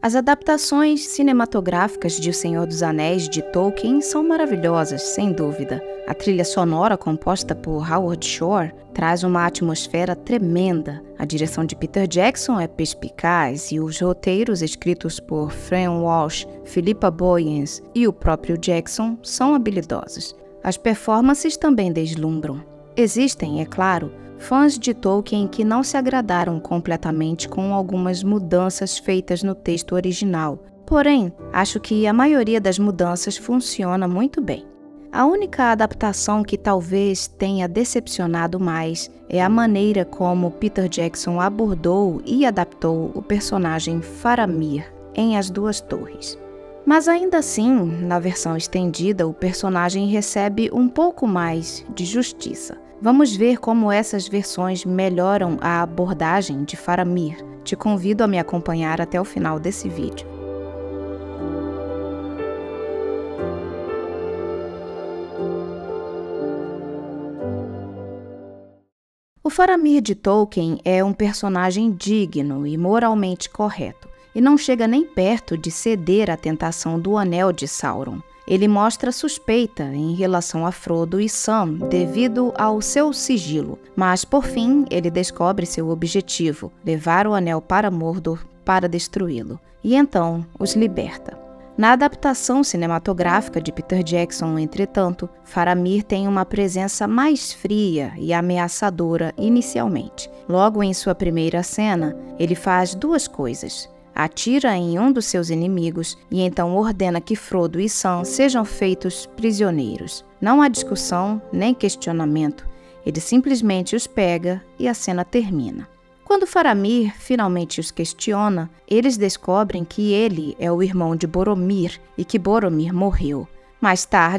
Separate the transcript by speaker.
Speaker 1: As adaptações cinematográficas de O Senhor dos Anéis de Tolkien são maravilhosas, sem dúvida. A trilha sonora, composta por Howard Shore, traz uma atmosfera tremenda. A direção de Peter Jackson é perspicaz e os roteiros escritos por Fran Walsh, Philippa Boyens e o próprio Jackson são habilidosos. As performances também deslumbram. Existem, é claro, fãs de Tolkien que não se agradaram completamente com algumas mudanças feitas no texto original. Porém, acho que a maioria das mudanças funciona muito bem. A única adaptação que talvez tenha decepcionado mais é a maneira como Peter Jackson abordou e adaptou o personagem Faramir em As Duas Torres. Mas ainda assim, na versão estendida, o personagem recebe um pouco mais de justiça. Vamos ver como essas versões melhoram a abordagem de Faramir. Te convido a me acompanhar até o final desse vídeo. O Faramir de Tolkien é um personagem digno e moralmente correto, e não chega nem perto de ceder à tentação do Anel de Sauron. Ele mostra suspeita em relação a Frodo e Sam devido ao seu sigilo, mas por fim ele descobre seu objetivo, levar o Anel para Mordor para destruí-lo, e então os liberta. Na adaptação cinematográfica de Peter Jackson, entretanto, Faramir tem uma presença mais fria e ameaçadora inicialmente. Logo em sua primeira cena, ele faz duas coisas. Atira em um dos seus inimigos e então ordena que Frodo e Sam sejam feitos prisioneiros. Não há discussão nem questionamento, ele simplesmente os pega e a cena termina. Quando Faramir finalmente os questiona, eles descobrem que ele é o irmão de Boromir e que Boromir morreu. Mais tarde,